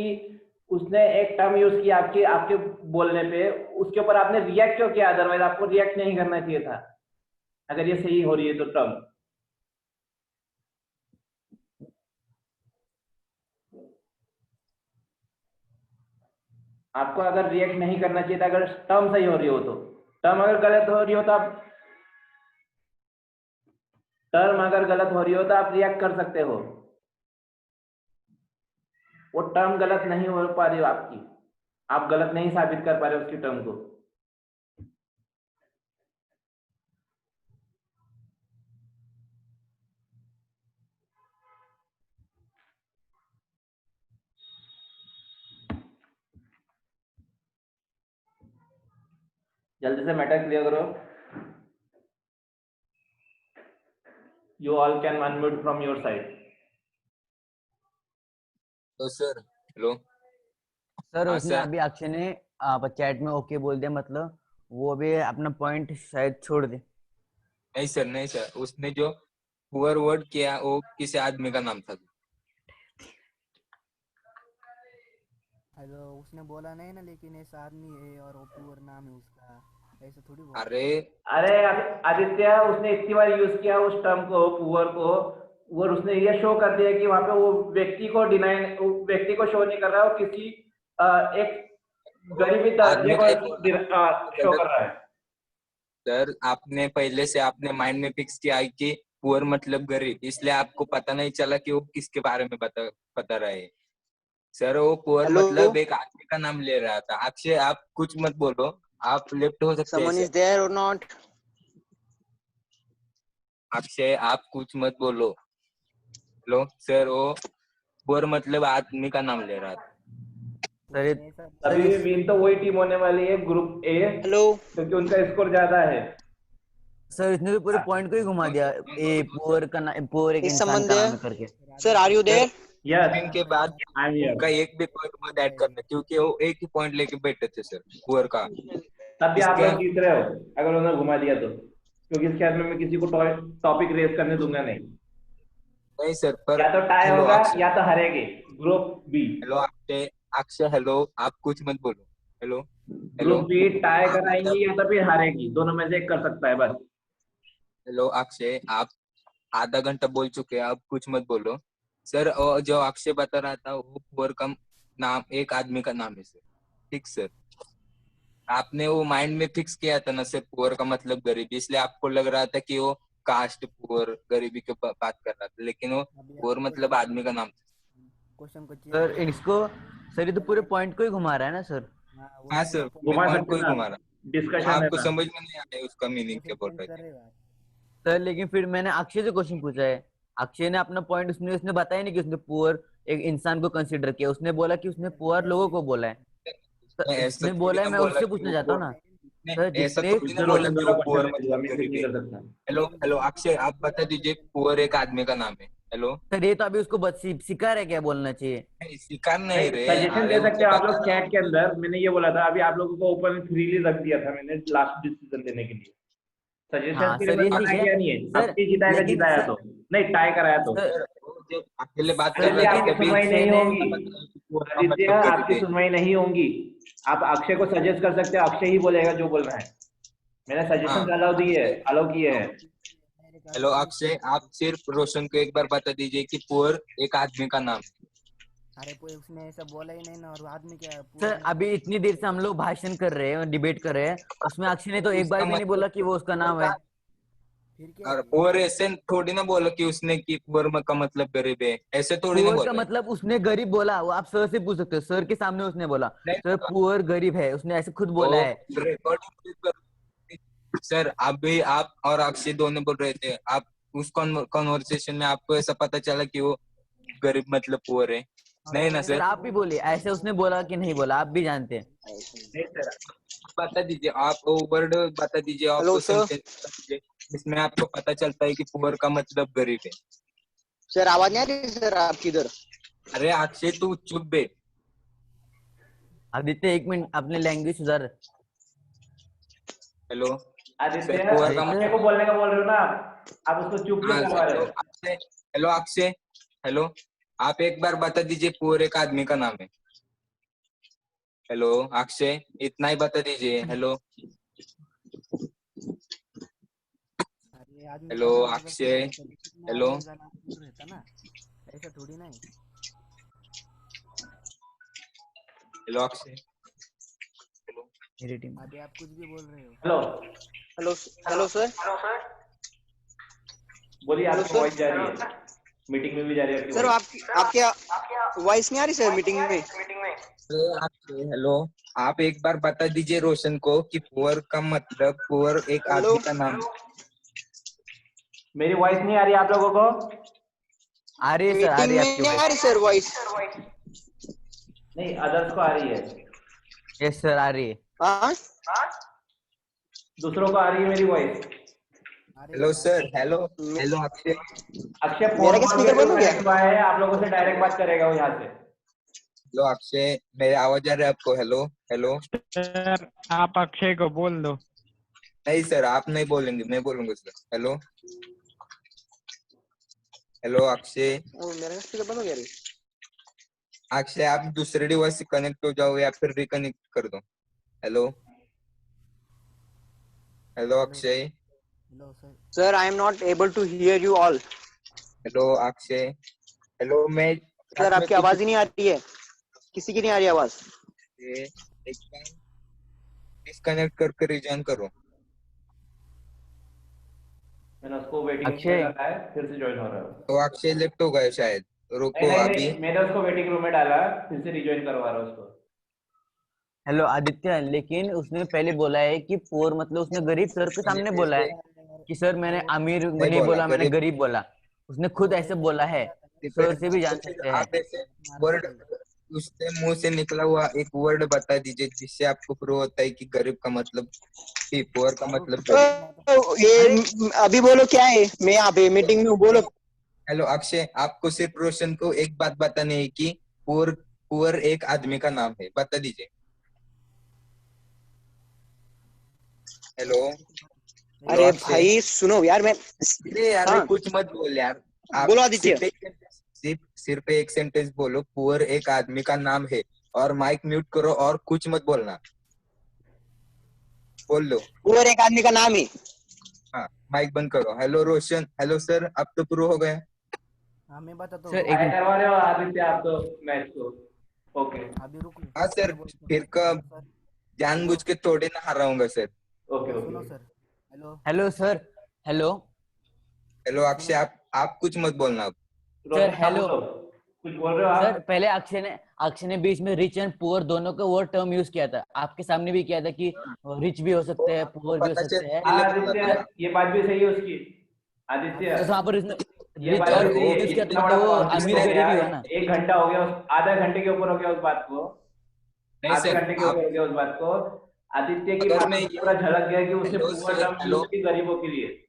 उसने एक टर्म यूज किया आपके आपके बोलने पे, उसके ऊपर आपने रिएक्ट क्यों किया? अदरवाइज आपको रिएक्ट नहीं करना चाहिए था अगर ये सही हो रही है तो टर्म। आपको अगर रिएक्ट नहीं करना चाहिए था अगर टर्म सही हो रही हो तो। टर्म अगर गलत हो रही हो तो आप टर्म अगर गलत हो रही हो तो आप रिएक्ट कर सकते हो। वो टर्म गलत नहीं हो पा रही हो आपकी, आप गलत नहीं साबित कर पा रहे हो उसकी टर्म को। जल्दी से मैटर क्लियर करो। You all can unmute from your side. तो सर हेलो। सर, हाँ उसने सर। अभी अक्षय ने चैट में ओके बोल दिया, मतलब वो भी अपना पॉइंट शायद छोड़ दे। नहीं सर, नहीं सर, उसने जो पुअर वर्ड किया वो किसी आदमी का नाम था। हेलो, उसने बोला नहीं ना, लेकिन ऐसा आदमी है और वो पुअर नाम है उसका, ऐसा थोड़ी बोला। अरे अरे आदित्य उसने इतनी बार यूज किया उस टर्म को पुअर को, और उसने ये शो कर दिया कि वहां पे वो व्यक्ति को डिनाई, व्यक्ति को शो नहीं कर रहा है, वो किसी एक गरीबी दर्जे आदमी को का ही बोला शो गलत। कर रहा है। सर आपने पहले से आपने माइंड में फिक्स किया है कि पुअर मतलब गरीब, इसलिए आपको पता नहीं चला कि वो किसके बारे में बता रहे हैं। सर वो पुअर हेलो, मतलब एक आदमी का नाम ले रहा था। अक्षय आप कुछ मत बोलो, आप लेफ्ट हो सकते हैं समवन इज सर। देयर और नॉट? अक्षय आप कुछ मत बोलो। लो सर, वो पुअर मतलब आदमी का नाम ले रहा था। सर ये उसने ऐसा सर तभी इस विन तो वही टीम होने वाली है ग्रुप ए, हेलो, क्योंकि उनका स्कोर ज्यादा है। सर इसने तो पूरे पॉइंट को ही घुमा दिया। ए पुअर का नाम, पुअर एक इज इंसान समवन का नाम देयर? है करके। Sir are you sir there? Yes विन के बाद आई एम उनका हियर। एक भी पॉइंट मत ऐड करना, क्योंकि वो एक ही पॉइंट लेके बैठे थे सर पुअर का। तब भी आप इसके लोग जीत रहे हो अगर उन्होंने घुमा दिया तो, क्योंकि इसके बाद में मैं किसी को टॉपिक रेस करने दूंगा नहीं। नहीं सर, पर या तो टाई हेलो होगा अक्षय। या तो हारेगी group B. Hello Akshay. Akshay hello, आप कुछ मत बोलो। Hello hello. Group B tie आप कराएंगी या तो फिर हारेगी, दोनों में से एक कर सकता है बस। हेलो अक्षय, आप आधा घंटा बोल चुके हैं, आप कुछ मत बोलो। सर और जो अक्षय बता रहा था वो पुअर का नाम एक आदमी का नाम है सर। ठीक सर, आपने वो माइंड में फिक्स किया था ना सर, पुअर का मतलब गरीबी, इसलिए आपको लग रहा था कि वो कास्ट पुअर गरीबी के बात कर रहा था, लेकिन वो अभी पुअर आप मतलब आदमी का नाम था। क्वेश्चन को चेंज सर करो। इसको, सर ये तो पूरे पॉइंट को ही घुमा रहा है ना सर। हाँ, हाँ उसने सर, जो पूरे घुमा पॉइंट सकते को ही ना, घुमा रहा। डिस्कशन है आपको ना। समझ में नहीं आया उसका मीनिंग क्या बोल चेंज रहे कर थे? रहे हो आप। सर लेकिन फिर मैंने अक्षय से क्वेश्चन पूछा है, अक्षय ने अपना पॉइंट उसने बताया नहीं कि उसने पुअर एक इंसान को कंसिडर किया, उसने बोला कि उसने पुअर लोगों को बोला है। उसने ऐसा जिसने थोड़ी बोला है ना मैं बोला उससे कि पूछना वो चाहता हूँ ना उसने सर, ऐसा जितने थोड़ी ना रोशन बोला रोशन कि का वो क्वेश्चन पुअर मैं मतलब मैं गरीब नहीं है। कर सकता। हेलो हेलो अक्षय, आप बता दीजिए पुअर एक आदमी का नाम है। हेलो, सर ये तो अभी उसको सिखा रहे क्या बोलना चाहिए। नहीं स्वीकार नहीं नहीं, रे, सजेशन अरे दे सकते उसे हो आप बता। लोग चैट के अंदर। मैंने ये बोला था अभी आप लोगों को ओपन फ्रीली रख दिया था मैंने लास्ट डिसीजन देने के लिए। सजेशन हाँ के लिए सर मैं ये मना ठीक है किया नहीं है, सर, आपकी जिताएगा लेकिन जिताया सर तो नहीं, टाई कराया तो। सर, वो जब अकेले बात कर सर रहे आदित्य थे लेकिन आपकी तभी सुनवाई अक्षय नहीं ने होगी। बताया कि पुअर का आदित्य मतलब गरीब आपकी है। सुनवाई नहीं होगी। आप अक्षय को सजेस्ट कर सकते हो, अक्षय ही बोलेगा जो बोलना है। मैंने हाँ सजेशन अलाउ दिए है, अक्षय, अलाउ किए हेलो हैं। मेरे का हेलो तो अक्षय, आप सिर्फ रोशन को एक बार बता दीजिए कि पुअर एक आदमी का नाम है। अरे कोई उसने ऐसा बोला ही नहीं ना, और बाद में क्या सर पुअर ने अभी इतनी देर से हम लोग भाषण कर रहे हैं, डिबेट कर रहे हैं, उसमें अक्षय ने तो एक बार उसका भी नहीं मतलब बोला कि वो उसका पुअर नाम का, है। फिर क्या और है? पुअर ऐसे थोड़ी ना बोला कि उसने कि पुअर का मतलब गरीब है, ऐसे थोड़ी ना पुअर का बोला है। मतलब उसने गरीब बोला, वो आप सर से पूछ सकते हो, सर के सामने उसने बोला नहीं सर पुअर गरीब है, उसने ऐसे खुद तो बोला है। रिकॉर्डिंग सर, अभी आप और अक्षय दोनों बोल रहे थे, आप उस कॉन्वर्सेशन में आपको ऐसा पता चला कि वो गरीब मतलब पुअर है? और नहीं वो ना मेरे सर सर? को आप भी बोलिए ऐसे उसने बोला कि नहीं बोला, आप भी जानते हैं। नहीं सर, बता दीजिए, आप वो वर्ड बता दीजिए, हेलो आपको सर। सेंटेंस बता दीजिए जिसमें आपको पता चलता है कि पुअर का मतलब गरीब है। सर आवाज नहीं आ रही सर आपकी इधर? अरे अक्षय तू चुप बैठ। आदित्य एक मिनट, अपने लैंग्वेज सुधार। हेलो आदित्य सर, पुअर का अक्षय आदित्य को बोलने का बोल रहे हो ना आप उसको चुप क्यों हाँ करवा रहे हेलो हो? अक्षय, हेलो अक्षय, हेलो, आप एक बार बता दीजिए पुअर एक आदमी का नाम है। हेलो अक्षय, इतना ही बता दीजिए। हेलो अरे आदमी हेलो का नाम अगर अक्षय, सर्टिफिकेट में हेलो आदमी का नाम पूरा रहता ना, ऐसा थोड़ी ना है। हेलो अक्षय, हेलो मेरी टीम। अभी आप कुछ भी बोल रहे हो। Hello hello hello sir. बोलिए, हेलो आपकी सर। वॉइस जा रही है, मीटिंग में भी जा रही है आपकी सर वॉइस। आपकी आपके वॉइस नहीं आ रही सर मीटिंग में? हेलो अक्षय, हेलो, आप एक बार बता दीजिए रोशन को कि पुअर का मतलब पुअर एक हेलो आदमी का नाम है। मेरी वॉइस नहीं आ रही आप लोगों को? आ रही है सर, आ मीटिंग रही है में आपकी नहीं आ वॉइस। रही सर वॉइस? नहीं, अदर्स को आ रही है, यस सर आ रही है। हाँ दूसरों को आ रही है मेरी वॉइस। हेलो आ रही सर, है। हेलो, हेलो अक्षय, अक्षय मेरा फोन क्या कॉल के स्पीकर थ्रू बंद हो गया? कनेक्ट हुआ है, आप लोगों से डायरेक्ट बात करेगा वो यहाँ से। हेलो अक्षय, मेरी आवाज आ रही है आपको? हेलो हेलो, सर आप अक्षय को बोल दो। नहीं सर, आप नहीं बोलेंगे, मैं बोलूंगा सर। हेलो हेलो अक्षय, मेरा क्या स्पीकर बंद हो गया रे? अक्षय आप दूसरे डिवाइस से कनेक्ट हो जाओ या फिर रिकनेक्ट कर दो। Hello hello hello Akshay, hello sir. Sir I am not able to hear you all. Hello Akshay, hello, मैं सर साथ में आपकी कुछ आवाज ही नहीं आ रही है, किसी की नहीं आ रही आवाज। एक बार डिस्कनेक्ट करके रिजॉइन करो। मैंने उसको वेटिंग रूम में अक्षय रखा है, फिर से ज्वाइन हो रहा है। तो अक्षय लेफ्ट हो गए शायद, नहीं रुको नहीं अभी। नहीं, मैंने उसको वेटिंग रूम में डाला, फिर से रिज्वाइन करवा रहा हूँ उसको। हेलो आदित्य, लेकिन उसने पहले बोला है कि पुअर मतलब उसने गरीब सर के सामने बोला है कि सर मैंने अमीर नहीं नहीं बोला बोला, मैंने गरीब, गरीब बोला, उसने खुद ऐसे बोला है, सर से भी तो जान फिर सकते हैं। आप ऐसे वर्ड, उसके मुंह से निकला हुआ एक वर्ड बता दीजिए जिससे आपको प्रूव होता है कि गरीब का मतलब, कि पुअर का मतलब गरीब। अरे ये अभी बोलो क्या है, मैं यहाँ पे मीटिंग में हूँ, बोलो। हेलो अक्षय, आपको सिर्फ रोशन को एक बात बतानी है कि पुअर पुअर एक आदमी का नाम है, बता दीजिए। हेलो हेलो अरे अक्षय, भाई सुनो यार मैं। अरे यार हाँ कुछ मत बोल यार, आप बोलो आदित्य। सिर्फ एक सेंटेंस बोलो, पुअर एक आदमी का नाम है, और माइक म्यूट करो और कुछ मत बोलना, बोल दो। पुअर एक आदमी का नाम है। हाँ, माइक बंद करो। हेलो रोशन, हेलो सर, अब तो प्रूव हो गया। हाँ मैं बताता हूँ, सर रुको एक आया मिनट। करवा रहे हो आदित्य आप तो मैच को। ओके अभी रुको। हाँ सर, मैं बोलता हूँ। फिर का हेलो सर। हेलो जानबूझ के थोड़ी ना हराऊंगा सर। Okay hello okay. सुनो sir. Hello hello sir. Hello hello सुनो। अक्षय, आप कुछ मत बोलना अब। सर। रोशन आप हेलो बोलो। कुछ बोल रहे हो आप? सर पहले अक्षय ने बीच में रिच एंड पुअर दोनों का वो टर्म यूज किया था, आपके सामने भी किया था कि रिच भी हो सकते हैं पुअर भी हो सकते हैं। आदित्य, ये बात भी सही है उसकी। आदित्य, तो वहाँ पर ये रिच बात और भी सही है। यूज किया इतना था बड़ा तो वो कॉन्फ्लिक्ट अमीर हो गरीब गया, ही हुआ ना। 1 घंटा हो गया, आधा घंटे के ऊपर हो गया उस बात को, नहीं आधे सर, घंटे के ऊपर हो गया उस बात को। आदित्य की अगर बात मैं में ये पूरा झलक गया कि उसने hello poor sir, term hello, use की गरीबों के लिए।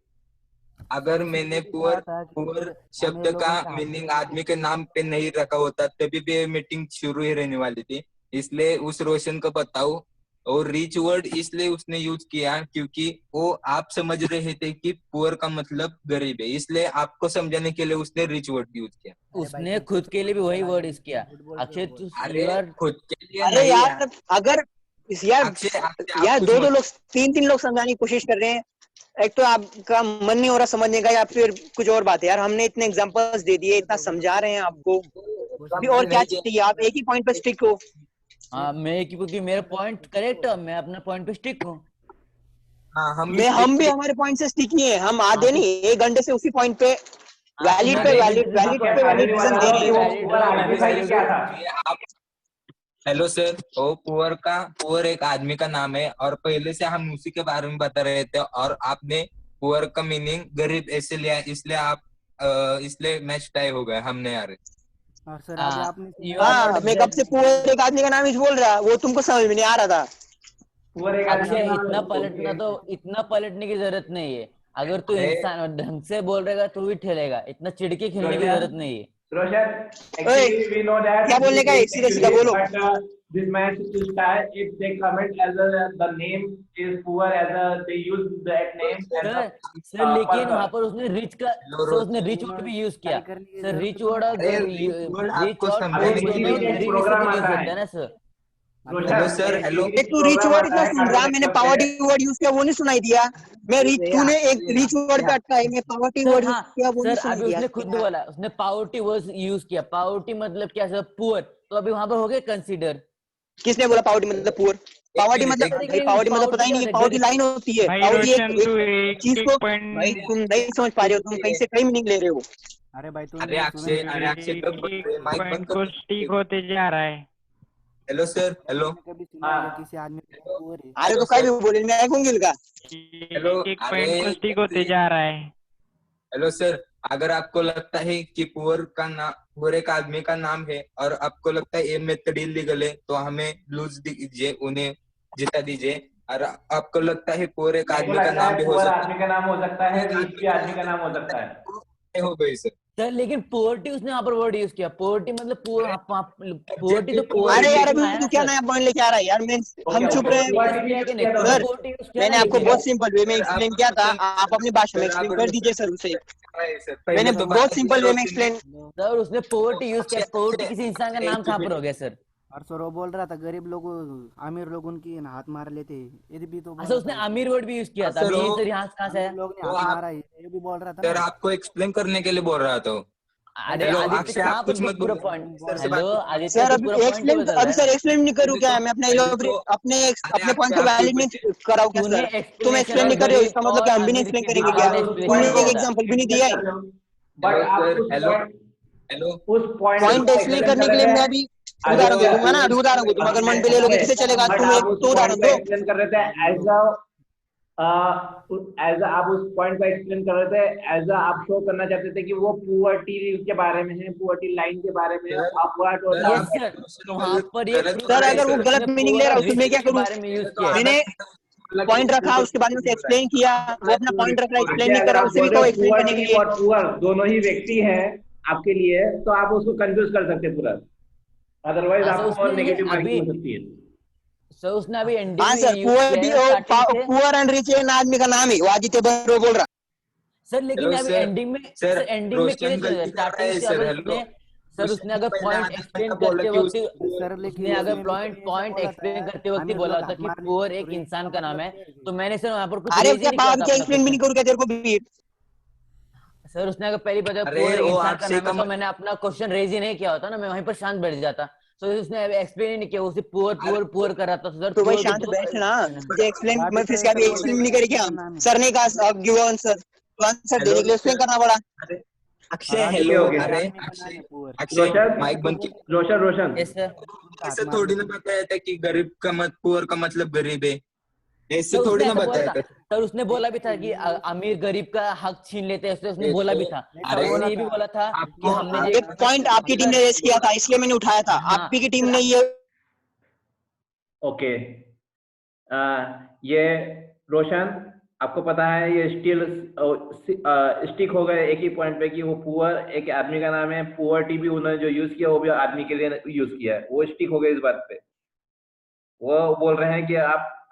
अगर मैंने ये कहा पुअर था कि पुअर फिर शब्द अमीर का लोगों का मीनिंग आदमी के नाम पे नहीं रखा होता तभी भी ये मीटिंग शुरू ही रहने वाली थी, इसलिए उस रोशन को बताओ। और रिच वर्ड इसलिए उसने यूज किया क्योंकि वो आप समझ रहे थे कि पुअर का मतलब गरीब है, इसलिए आपको समझाने के लिए उसने रिच वर्ड यूज किया। उसने खुद के लिए भी वही वर्ड यूज किया। अक्षय अरे यू आर खुद के लिए अरे नहीं यार, अगर यार अक्षय अक्षय आप यार कुछ दो मत लोग 3 लोग समझाने की कोशिश कर रहे हैं। एक तो आपका मन नहीं हो रहा समझने का, या फिर कुछ और बात है। यार हमने इतने एग्जांपल्स दे दिए, इतना समझा रहे हैं आपको, अभी और क्या चाहिए? आप एक ही पॉइंट पर स्टिक हो। हाँ मैं क्योंकि मेरा पॉइंट करेक्ट है, मैं अपना पॉइंट पे स्टिक हूँ। हाँ हम हम भी stick- हमारे पॉइंट से स्टिक ही हैं, हम हाँ आधे तो नहीं, 1 घंटे से उसी पॉइंट पे तो वैलिड मैं पे भी वैलिड इसी वैलिड point पे पे वैलिड पहले रीजन वाला दे आप रहे भी हैं। वो वैलिड पुअर हो मैं भी आइडेंटिफाई वैलिड क्या हूँ। था? ये आप हेलो सर, वो पुअर एक आदमी का नाम है और पहले से हम उसी के बारे में बता रहे थे और आपने पुअर का मीनिंग गरीब ऐसे लिया, इसलिए आप इसलिए मैच टाई हो गए, हम नहीं आ रहे। और सर अभी आपने यू सुना आर कि नॉट हाँ, मैं कब से पुअर एक आदमी का नाम ही बोल रहा, वो तुमको समझ में नहीं आ रहा था। पुअर एक आदमी अक्षय का इतना नाम पलटना तो इतना पलटने की जरूरत नहीं है। अगर तू अरे इंसान ढंग से बोल रहेगा तू भी ठेलेगा, इतना चिड़के खिलने की जरूरत नहीं है। Roshan, ओए, actually we know that क्या you बोलने का है? win सीधा सीधा actually, बोलो। but this match is tie if they comment as the name is poor as they use that name as a sir sir लेकिन वहां purpose. पर उसने रिच का हेलो सर उसने रिच वर्ड भी यूज किया। ट्राई करने की सर जरूरत रिच तो वर्ड और अरे रिच वर्ड रिच आपको और अरे पुअर समझाने के हिंदी दोनों लिए में एक इंग्लिश से प्रोग्राम भी यूज आता होता है है ना सर। रोशन, हेलो सर, एक हेलो। इंग्लिश तू रिच प्रोग्राम वर्ड आता इतना है सुन रहा, कार्टून मैंने नेटवर्क पे। पावर्टी वर्ड यूज किया वो नहीं सुनाई दिया। तूने एक रिच वर्ड पे अटका है, मैं पावर्टी सर वर्ड यूज हाँ किया वो नहीं सर सुनाई अभी दिया उसने खुद यार। बोला, उसने पावर्टी वर्ड यूज किया। पावर्टी मतलब क्या सर? पुअर। तो अभी वहां पर हो गया कंसीडर। किसने बोला पावर्टी मतलब पुअर? पावर्टी सर मतलब भाई, लेकिन पावर्टी मतलब पता पावर्टी ही क्या नहीं है। होता है? पावर्टी गरीब। लाइन होती है, भाई पावर्टी एक रोशन, एक तू एक चीज एक को, भाई पॉइंट तुम नहीं समझ पा रहे हो, तुम कहीं से कहीं मीनिंग ले रहे हो। अरे भाई तुम अरे मेरी सुनो अक्षय, ना, अरे अक्षय एक कब बोल एक रहे, माइक बंद पॉइंट कर को दो। स्टिक होते जा रहा है। हेलो सर, हेलो, तुमने कभी सुना है क्या हाँ, किसी आदमी को हेलो, पुअर है? अरे हेलो तो कहीं सर, भी बोले मैं आऊंगी का। हेलो। एक अरे पॉइंट को स्टिक होते जा रहा है। हेलो सर, अगर आपको लगता है कि पुअर एक आदमी का नाम है और आपको लगता है ये मेथड इलीगल है तो हमें लूज दीजिए, उन्हें जिता दीजिए। और आपको लगता है पुअर एक मेरे को आदमी का लगता नाम है भी हो पुअर सकता आदमी का नाम हो सकता है, है, एक रिच आदमी भी का आदमी का नाम हो सकता है। नाम हो गई सर। सर लेकिन पोवर्टी उसने वहां पर वर्ड यूज किया। पोवर्टी मतलब पोवर्टी तो ऑब्जेक्टिव पुअर पोअर अरे यार इंग्लिश अभी में आया तू ना क्या सर। नया पॉइंट लेके आ रहा है यार? मैं हम ओके चुप ओके, रहे पोवर्टी पुअर हैं। भी यूज किया कि नहीं? किया था तुमने सर उसने। पोवर्टी यूज किया ना मैंने आपको लेकिन। बहुत सिंपल वे में सर एक्सप्लेन आपका किया था, क्वेश्चन आप अपनी भाषा में सर एक्सप्लेन आप कर दीजिए सर उसे। सर मैंने पहले तो बहुत बता दिया सिंपल वे में रोशन ने। एक्सप्लेन। सर उसने पोवर्टी यूज किया। अक्षय पोवर्टी अक्षय किसी इंसान का अक्षय, नाम एक कहाँ पर हो मिनट। गया सर? और सर वो बोल रहा था गरीब लोग अमीर लोग उनकी हाथ मार लेते हैं, ये भी तो अच्छा बोला था उसने उसने। अमीर वर्ड भी यूज किया हाँ था। सर, अभी ये वो सर यहाँ से कहाँ से अमीर आया? लोग ने वो हाथ आप मारा है, ये भी बोल रहा था सर ना। आपको एक्सप्लेन करने के लिए बोल रहा था वो। भाई अरे हेलो आदित्य अक्षय, कहाँ आप पर कुछ मत पूरा बोलो, पॉइंट। सर से हेलो बात कीजिए। आदित्य सर तू अभी पूरा पॉइंट ही एक्सप्लेन, बदल रहा अभी है सर ना। एक्सप्लेन नहीं करूँ क्या? मैं अपने पहले तो अपने अरे अपने पॉइंट अक्षय को आपको वैलिड क्वेश्चन नहीं कराओ क्या तूने सर? तुम एक्सप्लेनेशन एक्सप्लेन ऑफ नहीं कर रहे हो, गरीब इसका मतलब और कि हम भी नहीं अमीर एक्सप्लेन के करेंगे बीच क्या? तूने उस एक्सप्लेन तुमने नहीं पॉइंट को एक किया था। एग्जांपल भी नहीं एक्सप्लेन दिया कर है। रहे हो, बट हेलो आप सर, उस हेलो, पॉइंट हेलो। उस पॉइंट सर पॉइंट को एक्सप्लेन एक्सप्लेन करने कर के लिए रहे मैं थे। अभी उदाहरण दे आदित्य, दूंगा ना, अभी उदाहरण दे दूंगा। अगर मन पे ले लोगे किसे चलेगा? बट तुम आप एक उस तो पॉइंट उदाहरण को दो। एक्सप्लेन कर रहे थे एज एज आप उस पॉइंट को एक्सप्लेन कर रहे थे एज आप शो करना चाहते थे कि वो पुअर्टी के बारे में है, पुअर्टी लाइन के बारे में है। सर आप व्हाट और सर यस आप सर, तो क्वेश्चन वहां गलत पर ये गलत प्रूफ कर सर रहे है हैं अगर वो सर। उसने गलत मीनिंग ले पुअर रहा और है तो रिच मैं क्या के करूँ? बारे में यूज तो किया है। आधा मैंने घंटा बोला कि पॉइंट रखा, उसके बाद में उसे एक्सप्लेन किया। वो अपना पॉइंट रख रहा है, एक्सप्लेन अक्षय, नहीं कर अगर रहा, आप उसे भी बोल रहे कहो हो एक्सप्लेन करने के पुअर्टी लिए। और पुअर दोनों ही व्यक्ति हैं आपके लिए, तो आप उसको कंफ्यूज कर सकते पूरा, अदरवाइज हाँ सर आपको और उसने ये नेगेटिव अभी मार्किंग हो सकती है। सर उसने अभी एंडिंग हाँ में ये सर, यूज किया है स्टार्टिंग से। पुअर एंड रिच आदमी का नाम है, वो आदित्य बर्रो बोल रहा। सर लेकिन हेलो अभी सर, एंडिंग में सर सर एंडिंग में कैसे रोशन चलेगा? गलती कर रहा स्टार्टिंग है से सर। अगर हेलो, उसने सर रोशन उसने ने अगर पहले पॉइंट आधा एक्सप्लेन घंटा बोला करते कि वक्त सर लेकिन उसने अगर उसने भी तो ऐसा पॉइंट बोला एक्सप्लेन था, करते वक्त ही अमीर बोला लोग होता हाथ कि मार लेते पुअर तो एक रिच इंसान का का नाम मतलब है। क्या है फिर? तो मैंने सर वहां पर कुछ अरे रेज ही क्या नहीं किया बात, था क्या अपना एक्सप्लेन भी नहीं क्वेश्चन। करूँ क्या तेरे को भी? सर उसने अगर पहली बताया अरे पुअर एक वो इंसान का आपसे नाम है तो मैंने अपना क्वेश्चन रेज ही नहीं किया होता ना, मैं वहीं पर शांत बैठ जाता। तो उसने एक्सप्लेन ही नहीं किया, उसे पुअर अरे पुअर पुअर कर रहा था। सर तो भाई पुअर भी शांत तो बैठ ना, तुझे एक्सप्लेन, अभी मैं तो फिर क्या ऐसा भी बोल रहे एक्सप्लेन कि नहीं करे आदमी क्या? का नाम है। सर ने कहा गिव आंसर, तो आंसर देने हेलो के लिए एक्सप्लेन सर, करना पड़ा। अरे अक्षय ओके, हेलो ओके। अरे आदमी का नाम अक्षय है पुअर। अक्षय रोशन माइक बंद की। रोशन यस सर। ऐसे थोड़ी ना बताया था कि गरीब का मत पुअर का मतलब गरीब है, ऐसे सर थोड़ी उसने ना ऐसा बोला बताया था। था। सर उसने बोला भी था कि अमीर गरीब का हक छीन लेते हैं, उसने ये बोला तो भी था। अरे और उसने ये भी बोला था कि आपको हमने एक पॉइंट आपकी टीम ने रेस किया था, इसलिए मैंने उठाया था। हाँ आपकी की टीम ने ये ओके। ये रोशन, आपको पता है ये स्टिल स्टिक हो गए एक ही पॉइंट पे कि वो पुअर एक आदमी का नाम है, पुअर भी उन्होंने जो यूज किया वो भी आदमी के लिए यूज किया है, वो स्टिक हो गए इस बात पे। वो बोल रहे हैं कि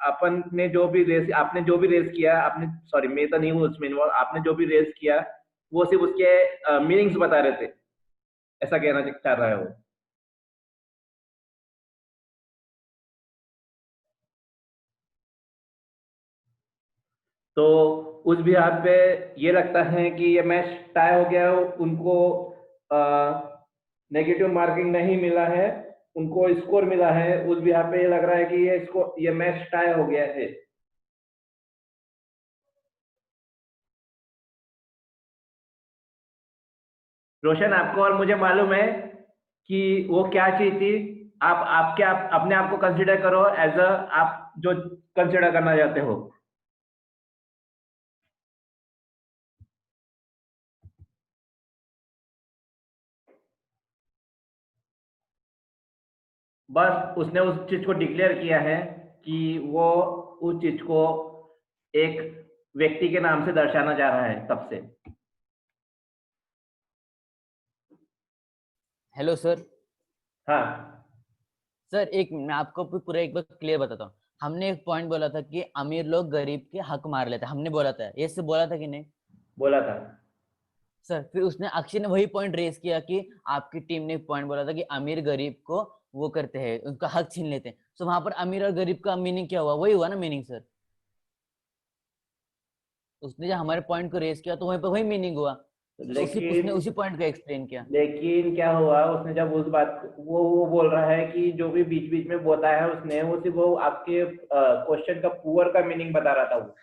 अपन ने जो भी रेस आपने जो भी रेस किया आपने, सॉरी मैं तो नहीं हूँ उसमें इन्वॉल्व, आपने जो भी रेस किया वो सिर्फ उसके मीनिंग्स बता रहे थे, ऐसा कहना चाह रहा है वो। तो उस बिहार पे ये लगता है कि ये मैच टाई हो गया है, उनको नेगेटिव मार्किंग नहीं मिला है, उनको स्कोर मिला है। उस बिहार पे ये लग रहा है कि ये मैच टाई हो गया है। रोशन, आपको और मुझे मालूम है कि वो क्या चीज थी। आप अपने आप को कंसिडर करो एज अ, आप जो कंसिडर करना चाहते हो। बस उसने उस चीज को डिक्लेयर किया है कि वो उस चीज को एक व्यक्ति के नाम से दर्शाना चाह रहा है तब से। Hello sir. हाँ सर एक मैं आपको पूरा एक बार क्लियर बताता हूँ। हमने एक पॉइंट बोला था कि अमीर लोग गरीब के हक मार लेते हैं, हमने बोला था, ये से बोला था कि नहीं बोला था। सर? फिर उसने अक्षय ने वही पॉइंट रेज किया कि आपकी टीम ने एक पॉइंट बोला था कि अमीर गरीब को वो करते हैं, उनका हक छीन लेते हैं। तो वहां पर अमीर और गरीब का मीनिंग क्या हुआ? वही हुआ ना मीनिंग सर। उसने जब हमारे पॉइंट को रेज किया तो वहीं पर वही मीनिंग हुआ। तो उसने लेकिन उसी पॉइंट को एक्सप्लेन किया। लेकिन क्या हुआ, उसने जब उस बात वो बोल रहा है कि जो भी बीच बीच में बताया है उसने, वो सिर्फ वो आपके क्वेश्चन का पुअर का मीनिंग बता रहा था वो।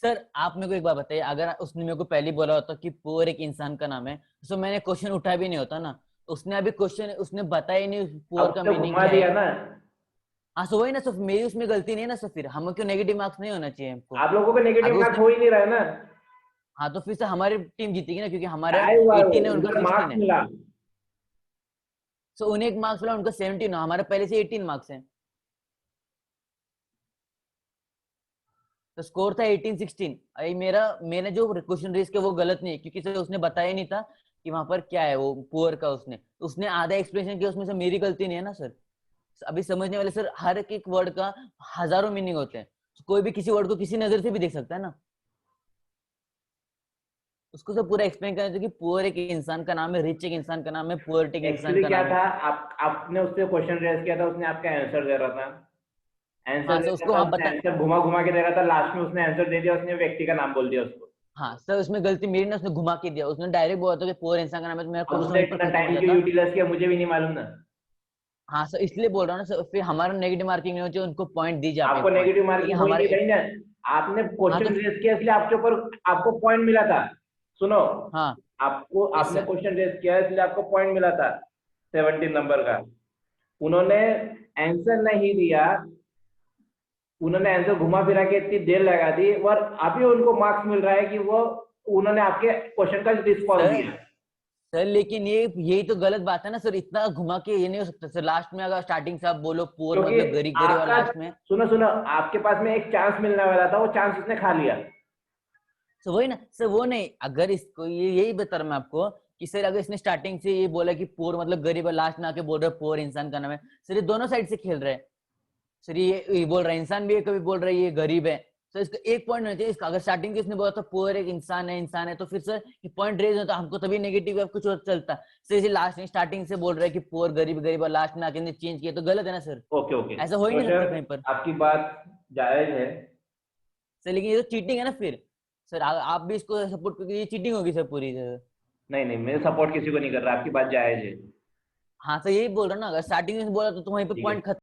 सर आप मेरे को एक बात बताइए, अगर उसने मेरे को पहले बोला होता कि पुअर एक इंसान का नाम है तो मैंने क्वेश्चन उठाया भी नहीं होता ना। उसने अभी क्वेश्चन उसने बताया ही नहीं पुअर अब का तो मीनिंग घुमा क्या है। दिया ना। हाँ सो वही ना सर, मेरी उसमें गलती नहीं है ना सर, फिर हम क्यों नेगेटिव मार्क्स नहीं होना चाहिए हमको? आप लोगों को नेगेटिव अगर मार्क्स उसने हो ही नहीं रहा है ना। हाँ तो फिर से हमारी टीम जीतेगी ना, क्योंकि हमारा टाई हुआ है वो, 18 है उनका उधर 16 मार्क्स है। मिला। सो उन्हें एक मार्क्स मिला, उनका 17 है, हमारे पहले से 18 मार्क्स है। तो स्कोर था 18-16। अरे मैंने जो क्वेश्चन रेज किया वो गलत नहीं है, क्योंकि सर उसने बताया ही नहीं था कि वहां पर क्या है वो पुअर का। उसने आधा एक्सप्लेनेशन किया, उसमें से मेरी गलती नहीं है ना सर। अभी समझने वाले सर, हर एक वर्ड का हजारों मीनिंग होते हैं। कोई भी किसी वर्ड को किसी नजर से भी देख सकता है ना। उसको सब पूरा एक्सप्लेन करना चाहिए कि पुअर एक इंसान का नाम है, रिच एक इंसान का नाम है, पुअर एक इंसान एक्चुअली का क्या नाम है। था, आपने उससे क्वेश्चन रेज किया था, उसने आपका आंसर दे रहा था। आंसर हाँ दे सर रहा उसको था, वहां उसने बता। आंसर घुमा घुमा के दे रहा था, लास्ट में उसने आंसर दे दिया, उसने व्यक्ति का नाम बोल दिया उसको। हाँ सर उसमें गलती मेरी ना, उसने घुमा के दिया। उसने डायरेक्ट बोला था कि पुअर इंसान का नाम है, तो मेरा अब क्वेश्चन उसने वहीं पर इतना खत्म हो टाइम क्यों जाता। यूटिलाइज किया मुझे भी नहीं मालूम ना। हाँ सर इसलिए बोल रहा हूँ ना सर, फिर हमारा नेगेटिव मार्किंग नहीं होती, उनको पॉइंट दीजिए आप आपको एक पॉइंट, नेगेटिव लेकिन मार्किंग हो ही नहीं हमारे रही ना। आपने हाँ तो क्वेश्चन रेज किया इसलिए आपके ऊपर आपको पॉइंट मिला था। सुनो, हाँ आपको यस आपने सर। क्वेश्चन रेज किया इसलिए आपको पॉइंट मिला था 17 नंबर का। उन्होंने आंसर नहीं दिया, उन्होंने आंसर घुमा फिरा के इतनी देर लगा दी, और अभी उनको मार्क्स मिल रहा है कि वो उन्होंने आपके क्वेश्चन का रिस्पॉन्स सर दिया। सर लेकिन ये यही तो गलत बात है ना सर, इतना घुमा के ये नहीं हो सकता सर। लास्ट में अगर स्टार्टिंग से आप बोलो पुअर क्योंकि मतलब गरीब गरीब, और आपका, लास्ट में सुनो सुनो, आपके पास में एक चांस मिलने वाला था, वो चांस उसने खा लिया। सर वही ना सर, वो नहीं, अगर इसको ये यही बता रहा मैं आपको कि सर अगर इसने स्टार्टिंग से ये बोला कि पुअर मतलब गरीब, और लास्ट में आके बोल रहा है पुअर इंसान का नाम है, सर ये दोनों साइड से खेल रहे हैं सर। ये बोल रहा है इंसान भी है, कभी बोल रहा है ये गरीब है। सर इसका एक पॉइंट होना चाहिए इसका। अगर स्टार्टिंग से इसने बोला था पुअर एक इंसान है तो फिर सर ये पॉइंट रेज होता, हमको तभी नेगेटिव कुछ और चलता। सर इसे लास्ट में स्टार्टिंग से बोल रहा है कि पुअर गरीब गरीब, और लास्ट में आके चेंज किया, तो गलत है ना सर। ओके ओके, ऐसा हो ही तो नहीं सकता सर कहीं पर आपकी बात जायज है। सर, लेकिन ये तो चीटिंग है ना फिर। सर आप भी इसको सपोर्ट करके, ये चीटिंग होगी सर पूरी सर। नहीं नहीं, मैं सपोर्ट किसी को नहीं कर रहा, आपकी बात जायज है। हाँ सर यही बोल रहा हूँ ना, अगर स्टार्टिंग में बोला तो वहीं पे ठीक है। पॉइंट खत्म